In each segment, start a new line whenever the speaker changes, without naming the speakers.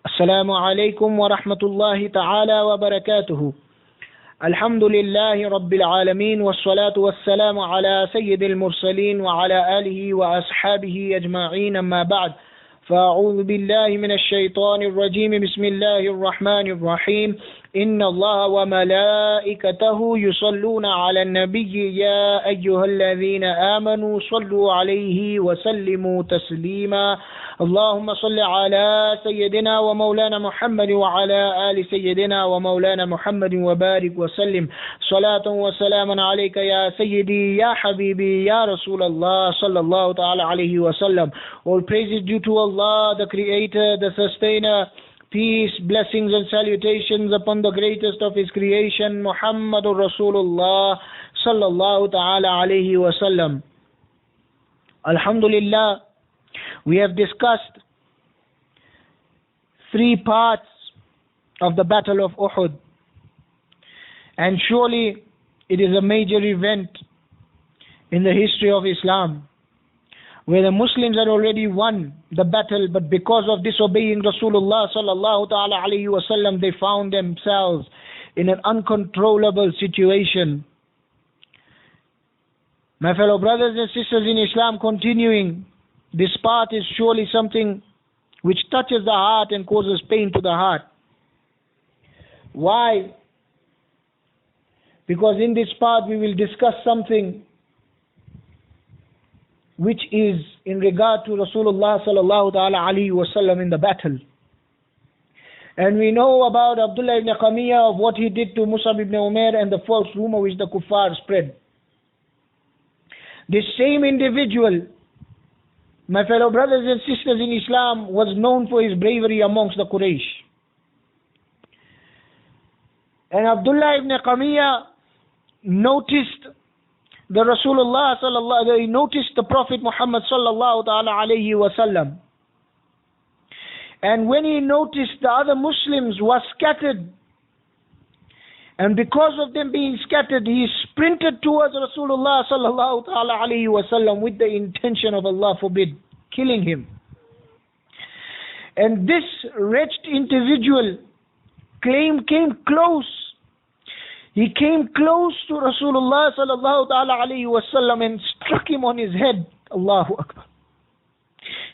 السلام عليكم ورحمة الله تعالى وبركاته. الحمد لله رب العالمين والصلاة والسلام على سيد المرسلين وعلى آله وأصحابه أجمعين، أما بعد، فأعوذ بالله من الشيطان الرجيم. بسم الله الرحمن الرحيم. إن الله وملائكته يصلون على النبي يا أيها الذين آمنوا صلوا عليه وسلموا تسليما. اللهم صل على سيدنا ومولانا محمد وعلى آل سيدنا ومولانا محمد وبارك وسلم صلاة وسلاما عليك يا سيدي يا حبيبي يا رسول الله Sallallahu Alaihi Wasallam. All praise is due to Allah, the Creator, the Sustainer. Peace, blessings and salutations upon the greatest of His creation, Muhammadur Rasulullah Sallallahu Alaihi Wasallam. Alhamdulillah, we have discussed 3 parts of the Battle of Uhud. And surely it is a major event in the history of Islam, where the Muslims had already won the battle, but because of disobeying Rasulullah Sallallahu Alaihi Wasallam, they found themselves in an uncontrollable situation. My fellow brothers and sisters in Islam, continuing, this part is surely something which touches the heart and causes pain to the heart. Why? Because in this part we will discuss something which is in regard to Rasulullah Sallallahu Alaihi Wasallam in the battle. And we know about Abdullah ibn Qamiyah, of what he did to Musab ibn Umair and the false rumor which the kuffar spread. This same individual, my fellow brothers and sisters in Islam, was known for his bravery amongst the Quraysh. And Abdullah ibn Qamiyah noticed the Rasulullah Sallallahu, he noticed the Prophet Muhammad Sallallahu Alaihi Wasallam. And when he noticed the other Muslims were scattered, and because of them being scattered, he sprinted towards Rasulullah Sallallahu Alaihi Wasallam with the intention of, Allah forbid, killing him. And this wretched individual came close. He came close to Rasulullah Sallallahu Alaihi Wasallam and struck him on his head. Allahu Akbar.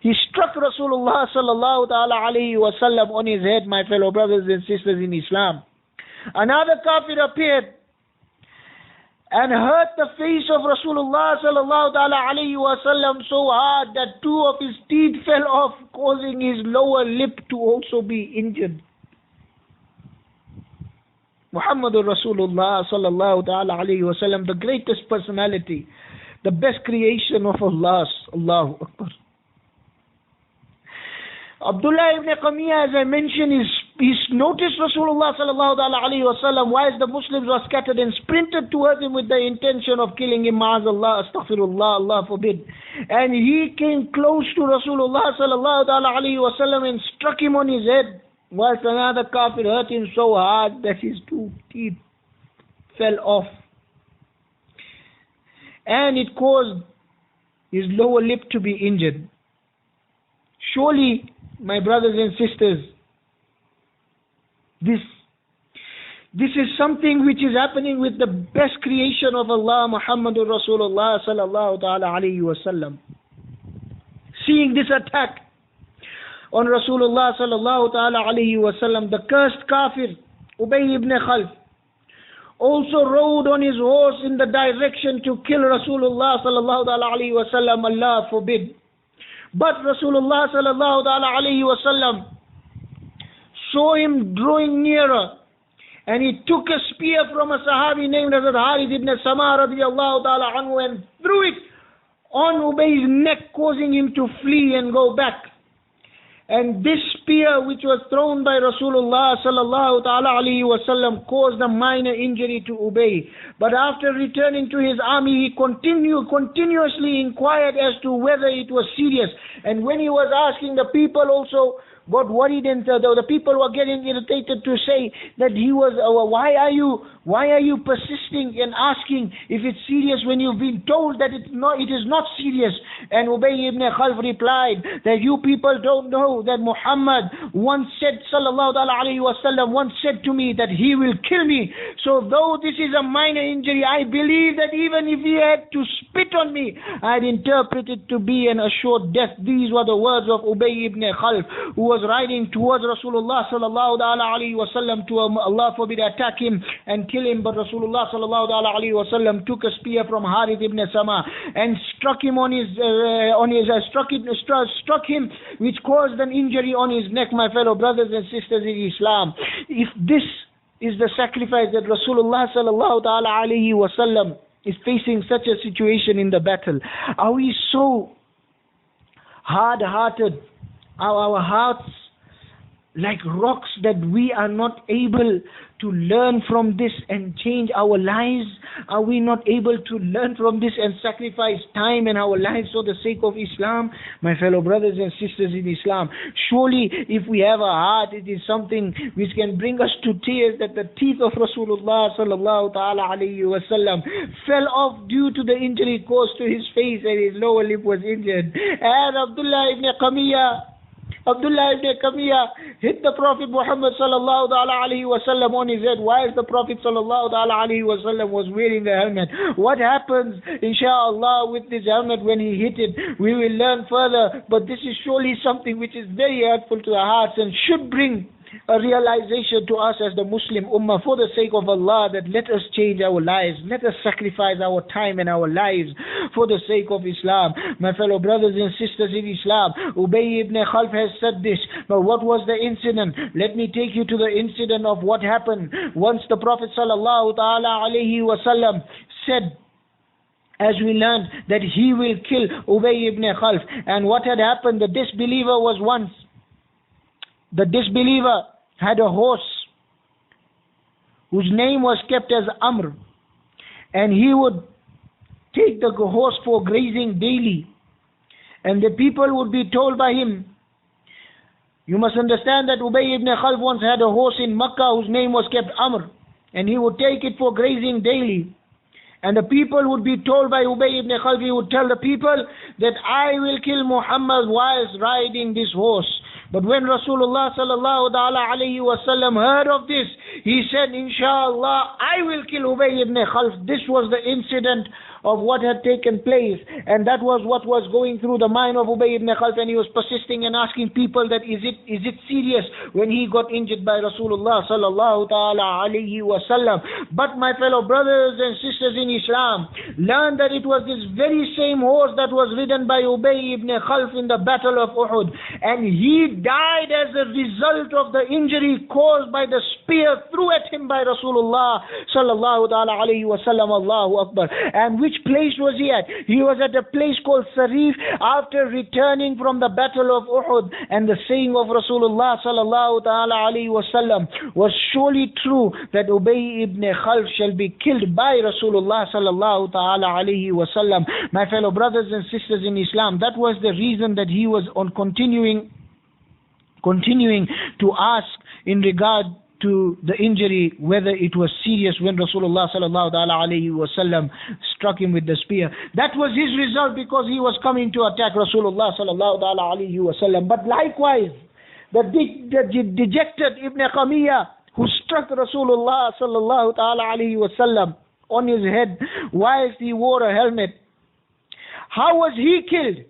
He struck Rasulullah Sallallahu Alaihi Wasallam on his head, my fellow brothers and sisters in Islam. Another kafir appeared and hurt the face of Rasulullah Sallallahu Alaihi Wasallam so hard that 2 of his teeth fell off, causing his lower lip to also be injured. Muhammadur Rasulullah Sallallahu Alaihi Wasallam, the greatest personality, the best creation of Allah. Allahu Akbar. Abdullah ibn Qamiyah, as I mentioned, he's noticed Rasulullah Sallallahu Alaihi Wasallam whilst the Muslims were scattered, and sprinted towards him with the intention of killing him. Ma'azallah, astaghfirullah, Allah forbid. And he came close to Rasulullah Sallallahu Alaihi Wasallam and struck him on his head, whilst another kafir hurt him so hard that his 2 teeth fell off. And it caused his lower lip to be injured. Surely, my brothers and sisters, this is something which is happening with the best creation of Allah, Muhammadur Rasulullah Sallallahu Alaihi Wasallam. Seeing this attack on Rasulullah Sallallahu Alaihi Wasallam, the cursed kafir, Ubay ibn Khalf, also rode on his horse in the direction to kill Rasulullah Sallallahu Alaihi Wasallam, Allah forbid. But Rasulullah Sallallahu Alaihi Wasallam saw him drawing nearer, and he took a spear from a Sahabi named Hazrat Harith ibn Sama radiyallahu ta'ala anhu and threw it on Ubay's neck, causing him to flee and go back. And this spear, which was thrown by Rasulullah Sallallahu Alaihi Wasallam, caused a minor injury to Ubay. But after returning to his army, he continuously inquired as to whether it was serious. And when he was asking, the people also got worried, and the people were getting irritated to say that he was, why are you persisting and asking if it's serious when you've been told that it is not serious? And Ubay ibn Khalf replied that you people don't know that Muhammad Muhammad once said, Sallallahu Alaihi Wasallam once said to me that he will kill me. So though this is a minor injury, I believe that even if he had to spit on me, I'd interpret it to be an assured death. These were the words of Ubay ibn Khalf, who was riding towards Rasulullah Sallallahu Alaihi Wasallam to, Allah forbid, attack him and kill him. But Rasulullah Sallallahu Alaihi Wasallam took a spear from Harith ibn Sama and struck him struck him, which caused an injury on his neck. My fellow brothers and sisters in Islam, if this is the sacrifice that Rasulullah Sallallahu Alaihi Wasallam is facing such a situation in the battle, are we so hard-hearted? Are our hearts like rocks that we are not able to learn from this and change our lives? Are we not able to learn from this and sacrifice time and our lives for the sake of Islam? My fellow brothers and sisters in Islam, surely if we have a heart, it is something which can bring us to tears, that the teeth of Rasulullah Sallallahu Alaihi Wasallam fell off due to the injury caused to his face, and his lower lip was injured. And Abdullah ibn Qamiya hit the Prophet Muhammad Sallallahu Alaihi Wasallam on his head, whilst the Prophet Sallallahu Alaihi Wasallam was wearing the helmet. What happens, inshallah, with this helmet when he hit it, we will learn further. But this is surely something which is very hurtful to the hearts and should bring a realization to us as the Muslim Ummah, for the sake of Allah, that let us change our lives, let us sacrifice our time and our lives for the sake of Islam. My fellow brothers and sisters in Islam, Ubay ibn Khalf has said this, but what was the incident? Let me take you to the incident of what happened once the Prophet Sallallahu Alaihi Wasallam said, as we learned, that he will kill Ubay ibn Khalf. And what had happened, the disbeliever had a horse whose name was kept as Amr, and he would take the horse for grazing daily, and the people would be told by him. You must understand that Ubay ibn Khalf once had a horse in Makkah whose name was kept Amr, and he would take it for grazing daily, and the people would be told by Ubay ibn Khalf, he would tell the people that I will kill Muhammad whilst riding this horse. But when Rasulullah Sallallahu Alaihi Wasallam heard of this, he said, Inshallah, I will kill Ubay ibn Khalf. This was the incident of what had taken place, and that was what was going through the mind of Ubay ibn Khalf, and he was persisting and asking people that is it serious when he got injured by Rasulullah Sallallahu Alaihi Wasallam. But my fellow brothers and sisters in Islam, learn that it was this very same horse that was ridden by Ubay ibn Khalf in the battle of Uhud, and he died as a result of the injury caused by the spear threw at him by Rasulullah Sallallahu Alaihi Wasallam. Allahu Akbar. And which place was he at? He was at a place called Sarif after returning from the battle of Uhud. And the saying of Rasulullah Sallallahu Alaihi Wasallam was surely true, that Ubay ibn Khalf shall be killed by Rasulullah Sallallahu Alaihi Wasallam. My fellow brothers and sisters in Islam, that was the reason that he was on continuing to ask in regard to the injury, whether it was serious when Rasulullah Sallallahu Alaihi Wasallam struck him with the spear. That was his result, because he was coming to attack Rasulullah Sallallahu Alaihi Wasallam. But likewise, the dejected Ibn Qamiya, who struck Rasulullah Sallallahu Alaihi Wasallam on his head whilst he wore a helmet, how was he killed?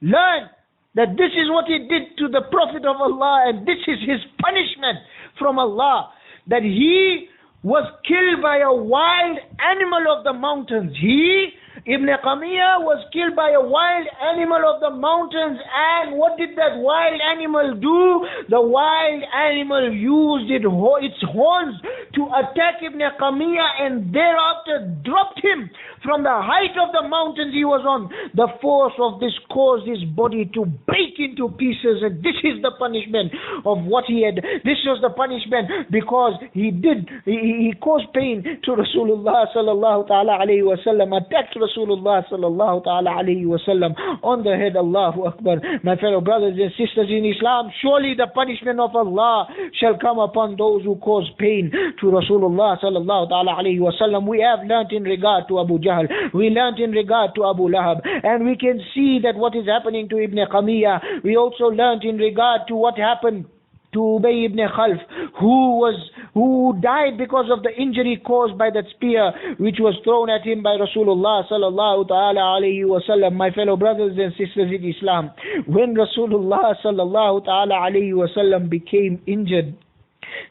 Learn that this is what he did to the Prophet of Allah, and this is his punishment from Allah, that he was killed by a wild animal of the mountains. He, Ibn Qamiya, was killed by a wild animal of the mountains. And what did that wild animal do? The wild animal used its horns to attack Ibn Qamiya, and thereafter dropped him from the height of the mountains he was on. The force of this caused his body to break into pieces, and this is the punishment of what he had. This was the punishment because he caused pain to Rasulullah Sallallahu Alaihi Wasallam, attacked Rasulullah Sallallahu Alaihi Wasallam on the head. Allahu Akbar. My fellow brothers and sisters in Islam, surely the punishment of Allah shall come upon those who cause pain to Rasulullah Sallallahu Alaihi Wasallam. We have learnt in regard to Abu Jahl Jahl. We learnt in regard to Abu Lahab. And we can see that what is happening to Ibn Qamiyah. We also learnt in regard to what happened to Ubay ibn Khalf, who died because of the injury caused by that spear which was thrown at him by Rasulullah Sallallahu ta'ala Alaihi Wasallam. My fellow brothers and sisters in Islam, when Rasulullah Sallallahu ta'ala Alaihi Wasallam became injured,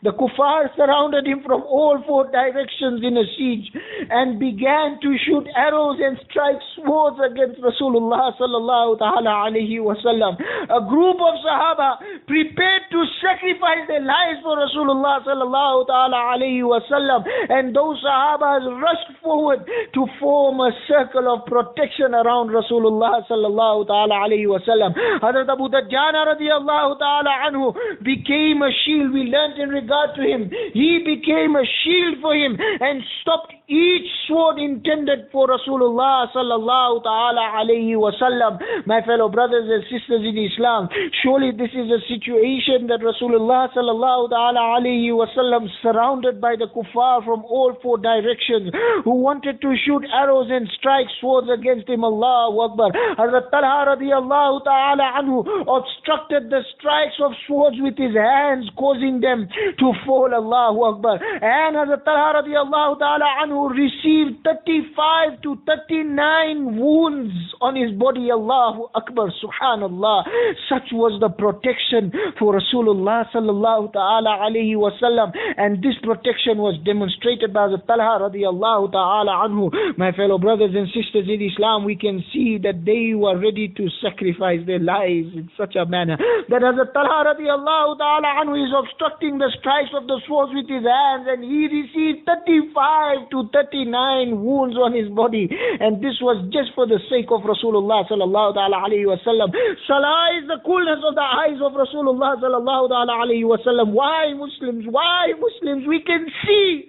the kuffar surrounded him from all four directions in a siege and began to shoot arrows and strike swords against Rasulullah Sallallahu ta'ala Alaihi Wasallam. A group of Sahaba prepared to sacrifice their lives for Rasulullah Sallallahu ta'ala Alaihi Wasallam, and those Sahabas rushed forward to form a circle of protection around Rasulullah Sallallahu ta'ala Alaihi Wasallam. Hazrat Abu Dajjana radiallahu ta'ala anhu became a shield. We learnt in regard to him, he became a shield for him and stopped each sword intended for Rasulullah Sallallahu ta'ala Alaihi Wasallam. My fellow brothers and sisters in Islam, surely this is a situation that Rasulullah Sallallahu ta'ala Alaihi Wasallam, surrounded by the kuffar from all four directions, who wanted to shoot arrows and strike swords against him. Allahu Akbar. Hazrat Talha radiallahu ta'ala anhu obstructed the strikes of swords with his hands, causing them to fall. Allahu Akbar. And Hazrat Talha radiallahu ta'ala anhu received 35 to 39 wounds on his body. Allahu Akbar. Subhanallah. Such was the protection for Rasulullah Sallallahu ta'ala Alaihi Wasallam, and this protection was demonstrated by Hazrat Talha radiallahu ta'ala anhu. My fellow brothers and sisters in Islam, we can see that they were ready to sacrifice their lives in such a manner that Hazrat Talha radiallahu ta'ala anhu is obstructing the strikes of the swords with his hands, and he received 35 to 39 wounds on his body, and this was just for the sake of Rasulullah Sallallahu ta'ala Alaihi Wasallam. Salah is the coolness of the eyes of Rasulullah Sallallahu ta'ala Alaihi Wasallam. Why Muslims? Why Muslims? We can see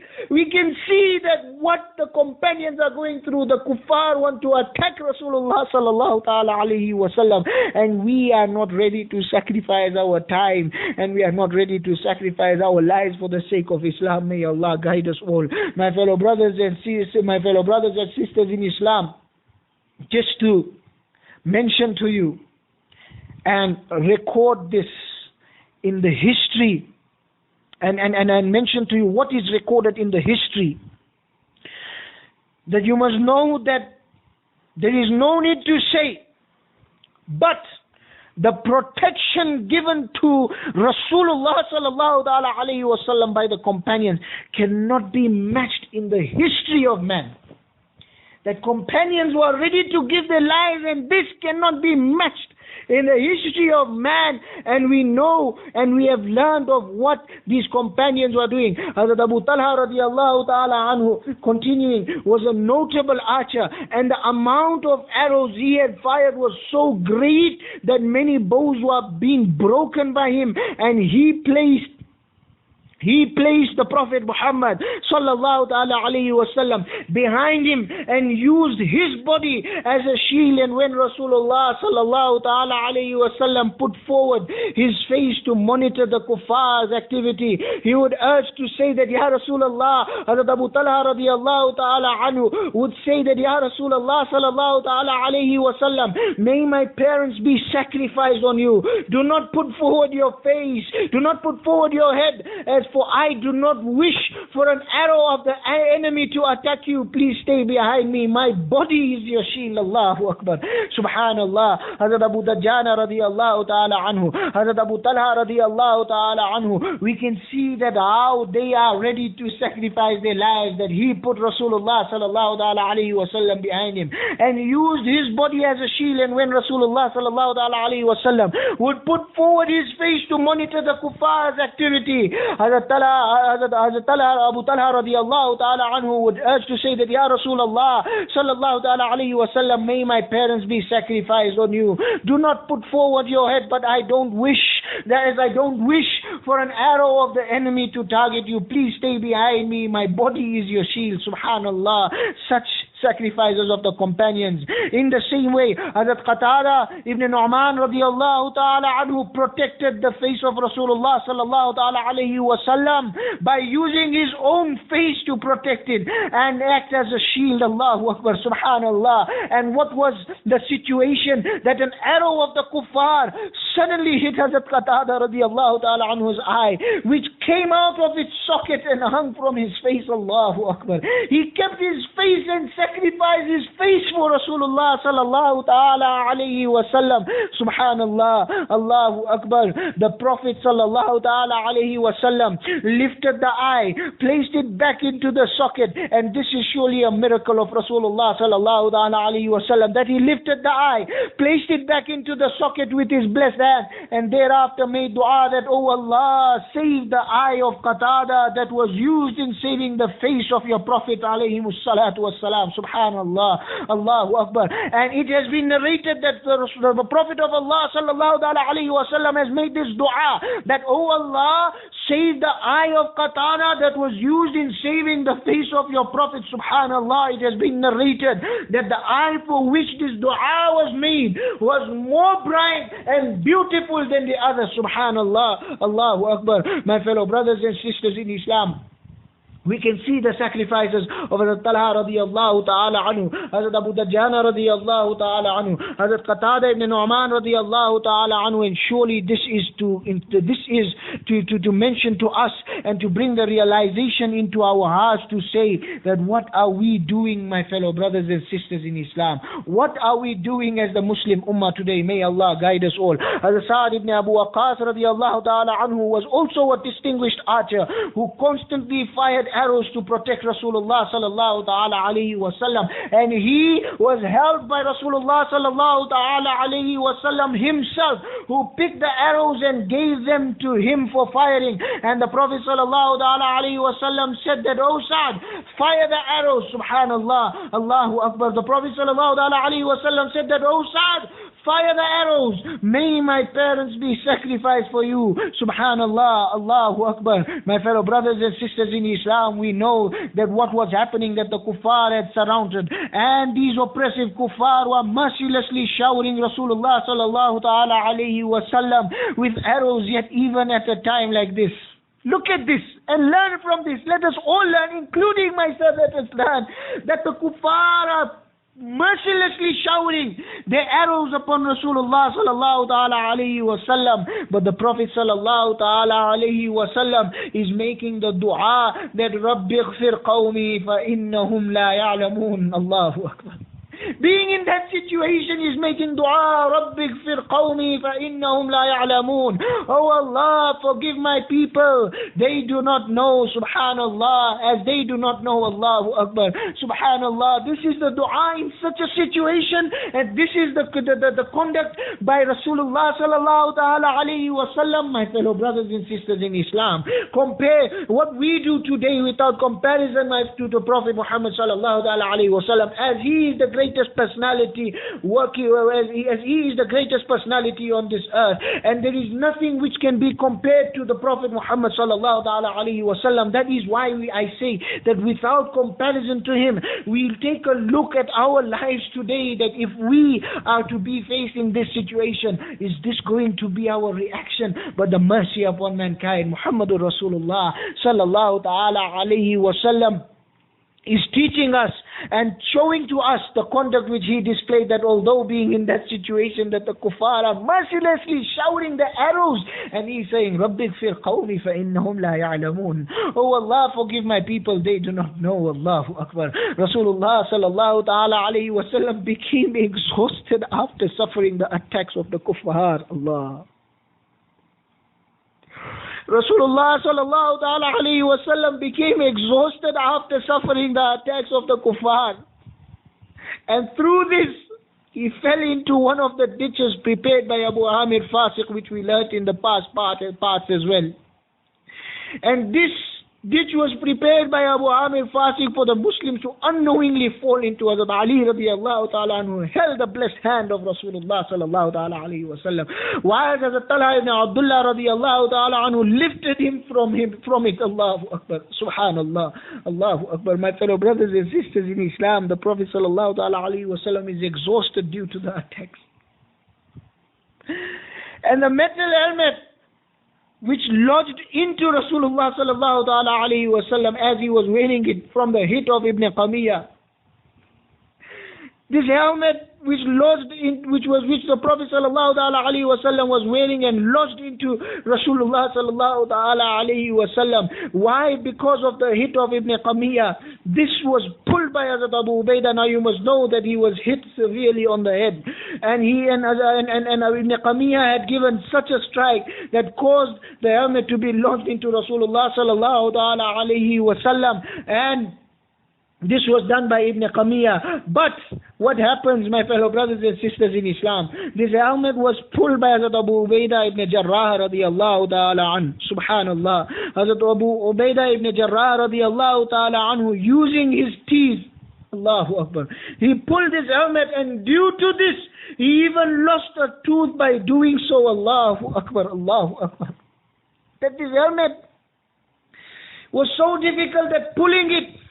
that what the companions are going through. The kuffar want to attack Rasulullah Sallallahu ta'ala Alaihi Wasallam, and we are not ready to sacrifice our time, and we are not ready to sacrifice our lives for the sake of Islam. May Allah guide us all. My fellow brothers and sisters in Islam, just to mention to you and record this in the history, and mention to you what is recorded in the history, that you must know that there is no need to say, but the protection given to Rasulullah Sallallahu Alaihi Wasallam by the companions cannot be matched in the history of man. That companions were ready to give their lives, and this cannot be matched in the history of man. And we know and we have learned of what these companions were doing. Hazrat Abu Talha radiallahu ta'ala anhu, continuing, was a notable archer, and the amount of arrows he had fired was so great that many bows were being broken by him, and he placed the Prophet Muhammad Sallallahu Alaihi Wasallam behind him and used his body as a shield. And when Rasulullah Sallallahu Alaihi Wasallam put forward his face to monitor the kuffar's activity, he would urge to say that, Ya Rasulullah, Hazrat Abu Talha radiallahu ta'ala anhu would say that, Ya Rasulullah Sallallahu Alaihi Wasallam, may my parents be sacrificed on you. Do not put forward your face, do not put forward your head, as for I do not wish for an arrow of the enemy to attack you. Please stay behind me. My body is your shield. Allahu Akbar. Subhanallah. Hazrat Abu Dajjana radiallahu ta'ala anhu, Hazrat Abu Talha radiallahu ta'ala anhu, we can see that how they are ready to sacrifice their lives, that he put Rasulullah Sallallahu Alaihi Wasallam behind him and used his body as a shield. And when Rasulullah Sallallahu Alaihi Wasallam would put forward his face to monitor the kuffar's activity, Hazrat Abu Talha radiallahu ta'ala anhu would urge to say that, Ya Rasulullah Sallallahu Alaihi Wasallam, may my parents be sacrificed on you. Do not put forward your head, but I don't wish for an arrow of the enemy to target you. Please stay behind me. My body is your shield. Subhanallah. Such sacrifices of the companions. In the same way, Hazrat Qatada ibn Nu'man radiallahu ta'ala anhu protected the face of Rasulullah sallallahu ta'ala alayhi wasallam by using his own face to protect it and act as a shield. Allahu Akbar, subhanallah. And what was the situation? That an arrow of the kuffar suddenly hit Hazrat Qatada radiallahu ta'ala anhu's eye, which came out of its socket and hung from his face. Allahu Akbar. He kept his face and sacrificed his face for Rasulullah sallallahu ta'ala alayhi wasallam. Subhanallah. Allahu Akbar. The Prophet sallallahu ta'ala alayhi wasallam lifted the eye, placed it back into the socket, and this is surely a miracle of Rasulullah sallallahu ta'ala alayhi wasallam, that he lifted the eye, placed it back into the socket with his blessed hand, and thereafter made dua that, oh Allah, save the eye of Qatada that was used in saving the face of your Prophet alayhi salatu wassalam. Subhanallah. Allahu Akbar. And it has been narrated that the Prophet of Allah sallallahu alayhi wasallam has made this dua that, oh Allah, save the eye of Qatada that was used in saving the face of your Prophet. Subhanallah. It has been narrated that the eye for which this dua was made was more bright and beautiful than the other. Subhanallah. Allahu Akbar. My fellow brothers and sisters in Islam, we can see the sacrifices of Hazrat Talha radiallahu ta'ala anhu, Hazrat Abu Dajjana radiallahu ta'ala anhu, Hazrat Qatada ibn Nu'man radiallahu ta'ala anhu, and surely this is to mention to us and to bring the realization into our hearts to say that what are we doing, my fellow brothers and sisters in Islam? What are we doing as the Muslim Ummah today? May Allah guide us all. Hazrat Sa'ad ibn Abu Waqqas radiallahu ta'ala anhu was also a distinguished archer who constantly fired arrows to protect Rasulullah sallallahu ta'ala alayhi wasallam, and he was helped by Rasulullah sallallahu ta'ala alayhi wasallam himself, who picked the arrows and gave them to him for firing. And the Prophet sallallahu ta'ala alayhi wasallam said that, oh Sa'd, fire the arrows. Subhanallah. Allahu Akbar. The Prophet sallallahu ta'ala alayhi wasallam said that, oh Sa'd, fire the arrows. May my parents be sacrificed for you. Subhanallah. Allahu Akbar. My fellow brothers and sisters in Islam, we know that what was happening, that the kuffar had surrounded, and these oppressive kuffar were mercilessly showering Rasulullah sallallahu ta'ala alayhi wasallam with arrows, yet even at a time like this. Look at this and learn from this. Let us all learn, including myself, let us learn that the kuffar are mercilessly showering their arrows upon Rasulullah sallallahu ta'ala alayhi wasallam, but the Prophet sallallahu ta'ala alayhi wasallam is making the dua that Rabbi ighfir qawmi fa innahum la ya'lamun. Allahu Akbar. Being in that situation is making dua, Rabbi ighfir qawmi fa innahum la ya'lamun. Oh Allah, forgive my people, they do not know. Subhanallah. As they do not know. Allahu Akbar. Subhanallah. This is the dua in such a situation, and this is the conduct by Rasulullah sallallahu ta'ala alayhi wasallam. My fellow brothers and sisters in Islam, compare what we do today without comparison to the Prophet Muhammad sallallahu ta'ala alayhi wasallam, as he is the greatest personality working, as he is the greatest personality on this earth, and there is nothing which can be compared to the Prophet Muhammad sallallahu ta'ala alayhi wasallam. That is why I say that without comparison to him, we'll take a look at our lives today, that if we are to be facing this situation, is this going to be our reaction? But the mercy upon mankind, Muhammadur Rasulullah sallallahu ta'ala alayhi wasallam is teaching us and showing to us the conduct which he displayed, that although being in that situation, that the kuffar are mercilessly showering the arrows, and he's saying, Rabbi ighfir qawmi fa innahum la ya'lamun. Oh Allah, forgive my people, they do not know. Allahu Akbar. Rasulullah sallallahu ta'ala alayhi wasallam became exhausted after suffering the attacks of the kuffar. Allah. Rasulullah sallallahu ta'ala alayhi wasallam became exhausted after suffering the attacks of the kuffar. And through this, he fell into one of the ditches prepared by Abu Amir Fasiq, which we learnt in the past parts as well. And this ditch was prepared by Abu Amir fasting for the Muslims to unknowingly fall into. Hazrat Ali radiallahu ta'ala anhu held the blessed hand of Rasulullah sallallahu ta'ala alayhi wa sallam, while Hazrat Talha ibn Abdullah radiallahu ta'ala anhu lifted him from it. Allahu Akbar, subhanallah, Allahu Akbar. My fellow brothers and sisters in Islam, the Prophet sallallahu ta'ala alayhi wa sallam is exhausted due to the attacks. And the metal helmet which lodged into Rasulullah sallallahu ta'ala alayhi wa sallam as he was wearing it from the hit of Ibn Qamiyah. This helmet which the Prophet sallallahu ta'ala alayhi wa sallam was wearing and lodged into Rasulullah sallallahu ta'ala alayhi wa sallam. Why? Because of the hit of Ibn Qamiyah. This was pulled by Hazrat Abu Ubaidah. Now you must know that he was hit severely on the head, and Ibn Qamiyah had given such a strike that caused the helmet to be lodged into Rasulullah sallallahu ta'ala alayhi wa sallam, and this was done by Ibn Qamiyah. But what happens, my fellow brothers and sisters in Islam? This helmet was pulled by Hazrat Abu Ubaidah ibn Jarrah radiallahu ta'ala anhu. Subhanallah. Hazrat Abu Ubaidah ibn Jarrah radiallahu ta'ala anhu, using his teeth, Allahu Akbar, he pulled his helmet, and due to this, he even lost a tooth by doing so. Allahu Akbar, Allahu Akbar. That this helmet was so difficult that pulling it,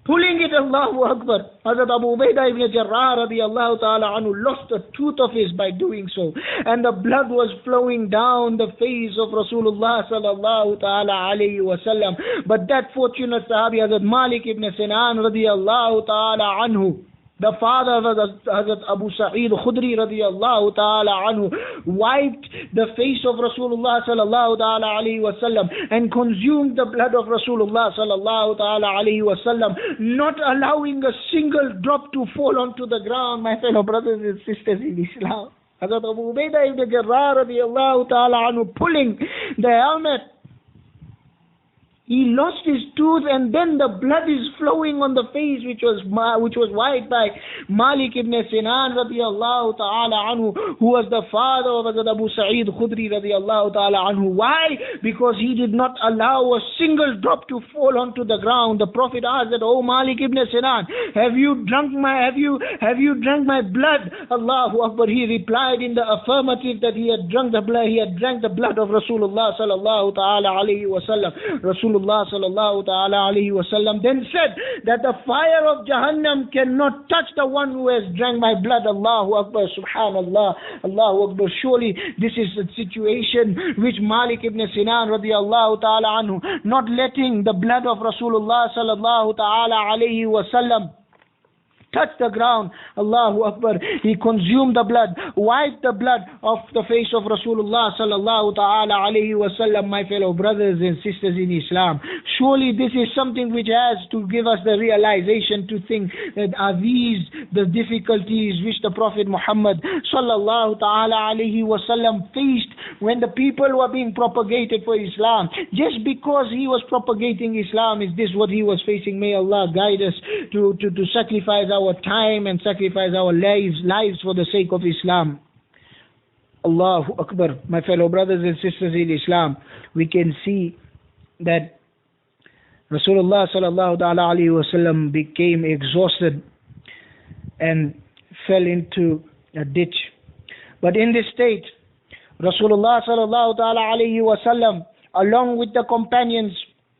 Allahu Akbar, Hazrat Abu Ubaidah ibn Jarrah radiallahu ta'ala anhu lost a tooth of his by doing so. And the blood was flowing down the face of Rasulullah sallallahu ta'ala alayhi wa sallam. But that fortunate Sahabi, Hazrat Malik ibn Sinan radiallahu ta'ala anhu, the father of Hazrat Abu Sa'id Khudri radiallahu ta'ala anhu, wiped the face of Rasulullah sallallahu ta'ala alayhi wa sallam and consumed the blood of Rasulullah sallallahu ta'ala alayhi wa sallam, not allowing a single drop to fall onto the ground, my fellow brothers and sisters in Islam. Hazrat Abu Ubaidah ibn Jarrah radiallahu ta'ala anhu pulling the helmet, he lost his tooth, and then the blood is flowing on the face which was wiped by Malik ibn Sinan radiallahu ta'ala anhu, who was the father of Hazrat Abu Sa'id Khudri radiallahu ta'ala anhu. Why? Because he did not allow a single drop to fall onto the ground. The Prophet asked that, "Oh Malik ibn Sinan, have you drunk my blood?" Allahu Akbar. He replied in the affirmative that he had drank the blood of Rasulullah sallallahu ta'ala alayhi wa sallam. Rasulullah sallallahu ta'ala alayhi wa sallam then said that the fire of Jahannam cannot touch the one who has drank my blood. Allahu Akbar, subhanallah, Allahu Akbar. Surely this is a situation which Malik ibn Sinan radiallahu ta'ala anhu, not letting the blood of Rasulullah sallallahu ta'ala alayhi wa sallam touch the ground, Allahu Akbar, he consumed the blood, wiped the blood off the face of Rasulullah sallallahu ta'ala alayhi wa sallam. My fellow brothers and sisters in Islam, surely this is something which has to give us the realization to think that are these the difficulties which the Prophet Muhammad sallallahu ta'ala alayhi wa sallam faced when the people were being propagated for Islam. Just because he was propagating Islam, is this what he was facing? May Allah guide us to sacrifice our time and sacrifice our lives for the sake of Islam. Allahu Akbar. My fellow brothers and sisters in Islam, we can see that Rasulullah sallallahu alayhi wa sallam became exhausted and fell into a ditch. But in this state, Rasulullah sallallahu alayhi wa sallam, along with the companions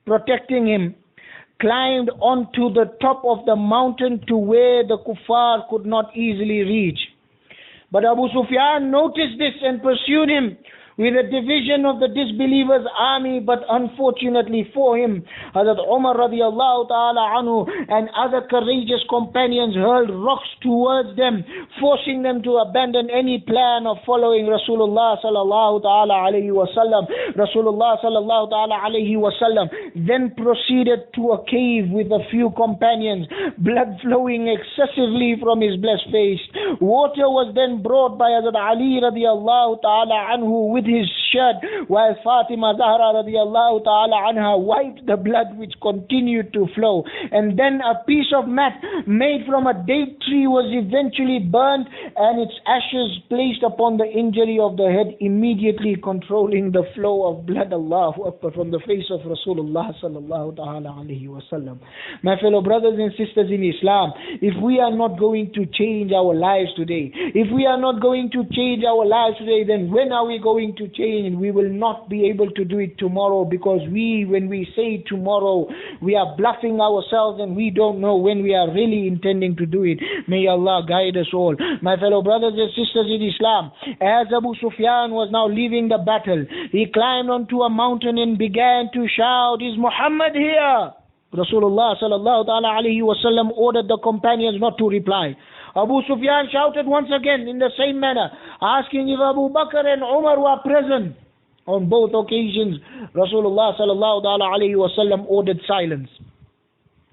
protecting him, climbed onto the top of the mountain to where the kuffar could not easily reach. But Abu Sufyan noticed this and pursued him with a division of the disbelievers' army. But unfortunately for him, Hazrat Umar radiallahu ta'ala anhu and other courageous companions hurled rocks towards them, forcing them to abandon any plan of following Rasulullah sallallahu ta'ala alayhi wa sallam. Rasulullah sallallahu ta'ala alayhi wa sallam then proceeded to a cave with a few companions, blood flowing excessively from his blessed face. Water was then brought by Hazrat Ali radiallahu ta'ala anhu with his shirt, while Fatima Zahra radiallahu ta'ala anha wiped the blood which continued to flow. And then a piece of mat made from a date tree was eventually burnt, and its ashes placed upon the injury of the head, immediately controlling the flow of blood, Allahu Akbar, from the face of Rasulullah Sallallahu Alaihi Wasallam. My fellow brothers and sisters in Islam, if we are not going to change our lives today, if we are not going to change our lives today, then when are we going to change? We will not be able to do it tomorrow, because when we say tomorrow, we are bluffing ourselves and we don't know when we are really intending to do it. May Allah guide us all. My fellow brothers and sisters in Islam, as Abu Sufyan was now leaving the battle, he climbed onto a mountain and began to shout, "Is Muhammad here?" Rasulullah Sallallahu Alaihi Wasallam ordered the companions not to reply. Abu Sufyan shouted once again in the same manner, asking if Abu Bakr and Umar were present. On both occasions, Rasulullah Sallallahu Alaihi Wasallam ordered silence.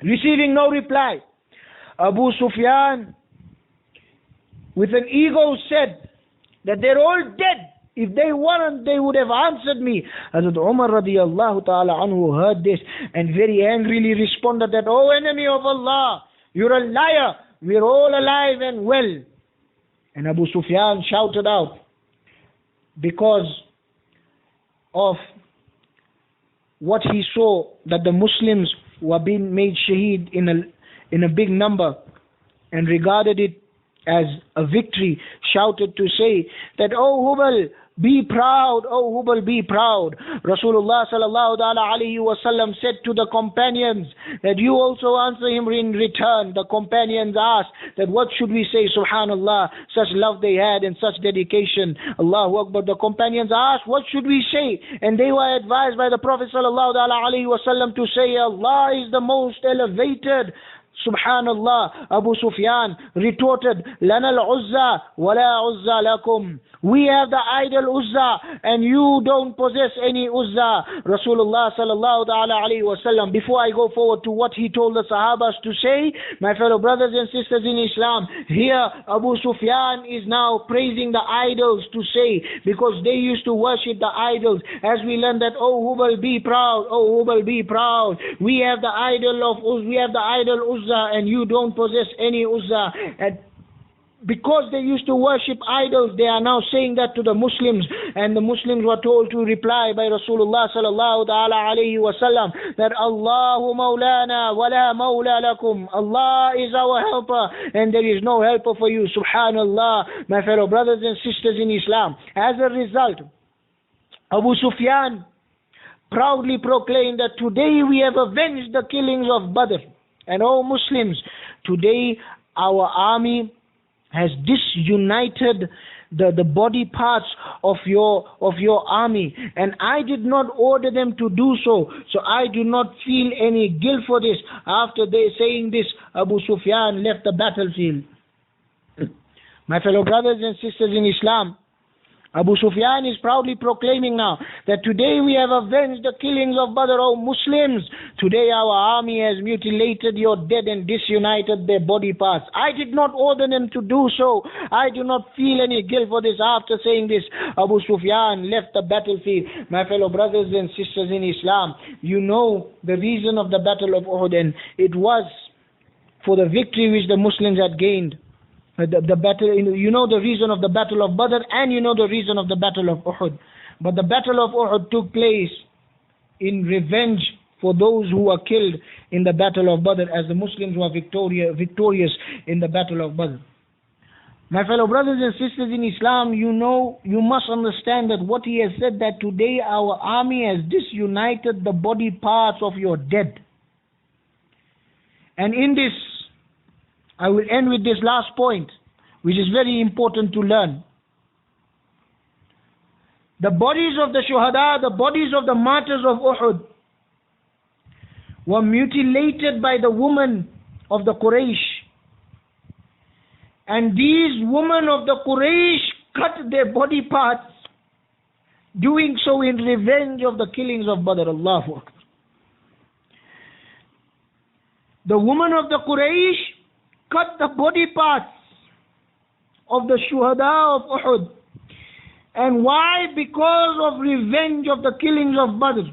Receiving no reply, Abu Sufyan, with an ego, said that they're all dead. If they weren't, they would have answered me. Hazrat Umar radiallahu ta'ala anhu heard this and very angrily responded that, "O enemy of Allah, you're a liar. We're all alive and well." And Abu Sufyan shouted out, because of what he saw, that the Muslims were being made shaheed in a big number, and regarded it as a victory, shouted to say that, "O Hubal, be proud, O Hubal, be proud." Rasulullah Sallallahu Alaihi Wasallam said to the companions that you also answer him in return. The companions asked that what should we say? Subhanallah, such love they had and such dedication. Allahu Akbar. The companions asked, what should we say? And they were advised by the Prophet Sallallahu Alaihi Wasallam to say, Allah is the most elevated. Subhanallah. Abu Sufyan retorted, "Lana al-Uzza wa la Uzza lakum." We have the idol Uzza and you don't possess any Uzza. Rasulullah Sallallahu Alaihi Wasallam, before I go forward to what he told the Sahabas to say, my fellow brothers and sisters in Islam, here Abu Sufyan is now praising the idols to say, because they used to worship the idols. As we learn that, "Oh Hubal, be proud, oh Hubal, be proud. We have the idol of Uzza, we have the idol Uzza and you don't possess any Uzza." And because they used to worship idols, they are now saying that to the Muslims, and the Muslims were told to reply by Rasulullah Sallallahu Alaihi Wasallam that Allahu Mawlana wa la Mawla lakum. Allah is our helper and there is no helper for you. Subhanallah. My fellow brothers and sisters in Islam, as a result, Abu Sufyan proudly proclaimed that today we have avenged the killings of Badr. And O Muslims, today our army has disunited the body parts of your army, and I did not order them to do so, so I do not feel any guilt for this. After they saying this, Abu Sufyan left the battlefield. My fellow brothers and sisters in Islam, Abu Sufyan is proudly proclaiming now that today we have avenged the killings of Badr. O Muslims, today our army has mutilated your dead and disunited their body parts. I did not order them to do so. I do not feel any guilt for this. After saying this, Abu Sufyan left the battlefield. My fellow brothers and sisters in Islam, you know the reason of the battle of Uhud, and it was for the victory which the Muslims had gained. The battle, you know the reason of the battle of Badr, and you know the reason of the battle of Uhud. But the battle of Uhud took place in revenge for those who were killed in the battle of Badr, as the Muslims were victorious in the battle of Badr. My fellow brothers and sisters in Islam, you must understand that what he has said, that today our army has disunited the body parts of your dead. And in this, I will end with this last point, which is very important to learn. The bodies of the shuhada, the bodies of the martyrs of Uhud, were mutilated by the women of the Quraysh. And these women of the Quraysh cut their body parts, doing so in revenge of the killings of Badr. Allahu Akbar. the woman of the Quraysh cut the body parts of the shuhada of Uhud. And why? Because of revenge of the killings of Badr.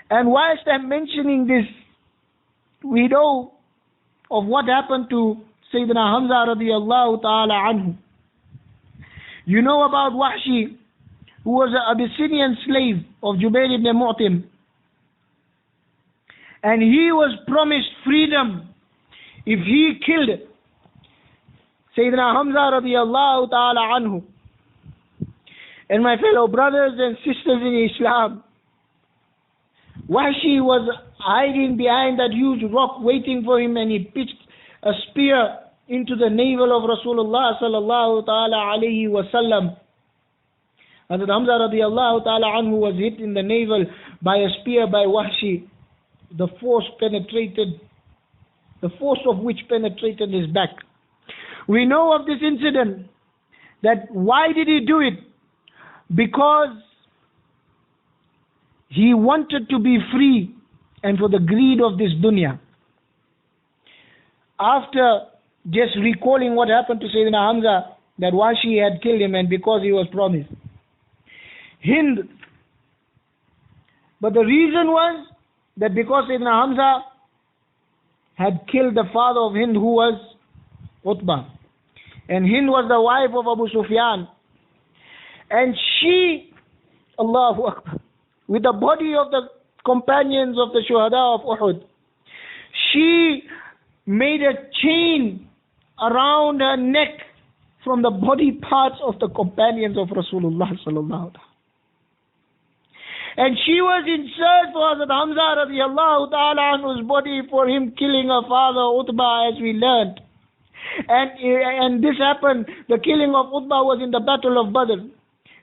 And whilst I'm mentioning this, we know of what happened to Sayyidina Hamza radiallahu ta'ala anhu. You know about Wahshi, who was an Abyssinian slave of Jubair ibn Mu'tim. And he was promised freedom if he killed Sayyidina Hamza radiallahu ta'ala anhu. And my fellow brothers and sisters in Islam, Wahshi was hiding behind that huge rock waiting for him, and he pitched a spear into the navel of Rasulullah Sallallahu Alaihi Wasallam. Hazrat Hamza radiallahu ta'ala anhu was hit in the navel by a spear by Wahshi. The force of which penetrated his back. We know of this incident, that why did he do it? Because he wanted to be free and for the greed of this dunya. After just recalling what happened to Sayyidina Hamza, that Wahshi had killed him and because he was promised. Hind. But the reason was that because Sayyidina Hamza had killed the father of Hind, who was Utbah. And Hind was the wife of Abu Sufyan. And she, Allahu Akbar, with the body of the companions of the Shuhada of Uhud, she made a chain around her neck from the body parts of the companions of Rasulullah Sallallahu. And she was in search for Hazrat Hamza radiallahu ta'ala anhu's body for him killing her father Utbah, as we learned. And this happened, the killing of Utbah was in the battle of Badr.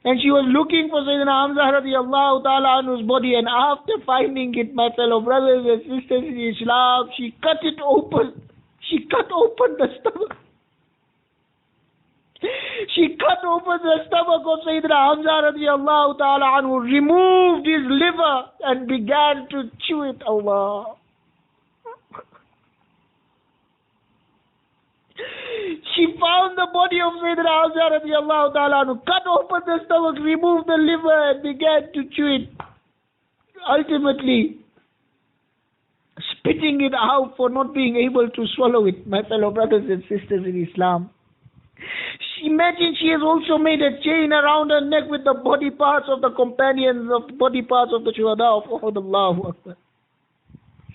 And she was looking for Sayyidina Hamza radiallahu ta'ala anhu's body, and after finding it, my fellow brothers and sisters in Islam, she cut it open. She cut open the stomach. She cut open the stomach of Sayyidina Hamza radiallahu ta'ala anhu, removed his liver and began to chew it. Allah. She found the body of Sayyidina Hamza radiallahu ta'ala anhu, cut open the stomach, removed the liver and began to chew it. Ultimately, spitting it out for not being able to swallow it, my fellow brothers and sisters in Islam. Imagine she has also made a chain around her neck with the body parts of the companions, of body parts of the Shuhada of Uhud. Allahu Akbar.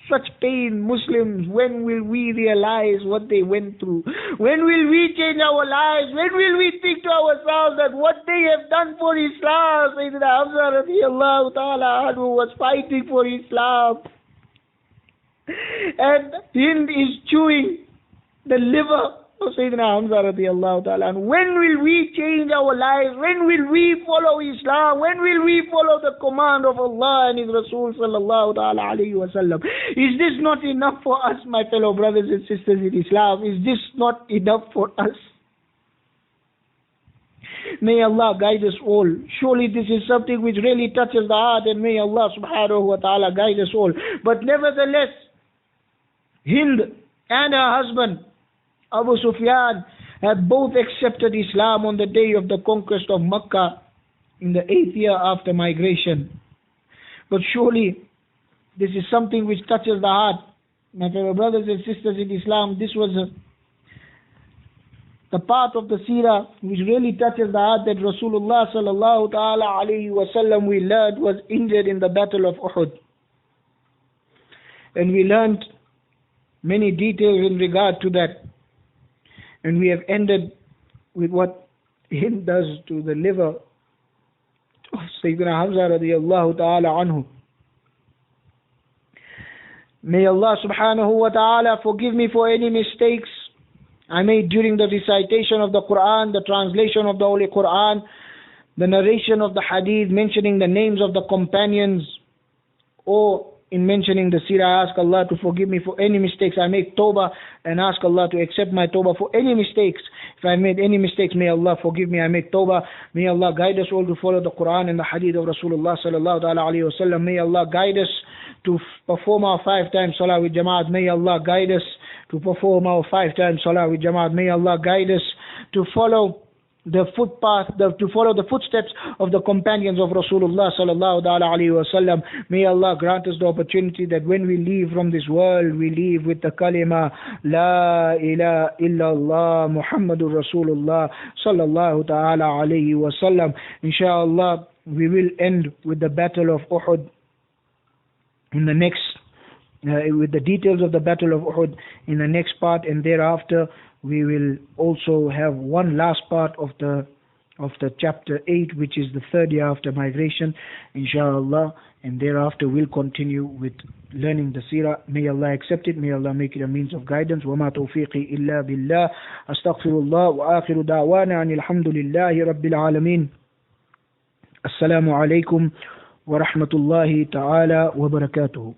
Such pain, Muslims, when will we realize what they went through? When will we change our lives? When will we think to ourselves that what they have done for Islam, Sayyidina Hamza radiallahu ta'ala anhu was fighting for Islam. And Hind is chewing the liver of Sayyidina Hamza radiallahu ta'ala anhu. When will we change our lives? When will we follow Islam? When will we follow the command of Allah and His Rasul Sallallahu Alaihi Wasallam? Is this not enough for us, my fellow brothers and sisters in Islam? Is this not enough for us? May Allah guide us all. Surely this is something which really touches the heart, and may Allah subhanahu wa ta'ala guide us all. But nevertheless, Hind and her husband Abu Sufyan had both accepted Islam on the day of the conquest of Makkah in the 8th year after migration. But surely this is something which touches the heart. My fellow brothers and sisters in Islam, this was the part of the Seerah which really touches the heart, that Rasulullah Sallallahu Alaihi Wasallam, we learned, was injured in the battle of Uhud. And we learned many details in regard to that. And we have ended with what Hind does to the liver of Sayyidina Hamza radiallahu ta'ala anhu. May Allah subhanahu wa ta'ala forgive me for any mistakes I made during the recitation of the Quran, the translation of the Holy Quran, the narration of the Hadith, mentioning the names of the companions, or in mentioning the Seerah. I ask Allah to forgive me for any mistakes I make. Tawbah, and ask Allah to accept my Tawbah for any mistakes. If I made any mistakes, may Allah forgive me. I make Tawbah. May Allah guide us all to follow the Quran and the Hadith of Rasulullah Sallallahu Alaihi Wasallam. May Allah guide us to perform our 5 times salah with Jamaat. May Allah guide us to perform our 5 times salah with Jamaat. May Allah guide us to follow the footpath, to follow the footsteps of the companions of Rasulullah Sallallahu, Alaihi Wasallam. May Allah grant us the opportunity that when we leave from this world, we leave with the kalima La ilaha illallah Muhammadur Rasulullah Sallallahu Ta'ala Alaihi Wasallam. Inshallah, we will end with the battle of Uhud in the next, with the details of the battle of Uhud in the next part, and thereafter we will also have one last part of the chapter 8, which is the 3rd year after migration, inshallah, and thereafter we'll continue with learning the seerah. May Allah accept it, may Allah make it a means of guidance. وَمَا تَوْفِيقِي إِلَّا بِاللَّهِ أَسْتَغْفِرُ اللَّهِ وَآخِرُ دَعْوَانَا أَنِ الْحَمْدُ لِلَّهِ رَبِّ الْعَالَمِينَ. Assalamu alaikum wa rahmatullahi ta'ala wa barakatuhu.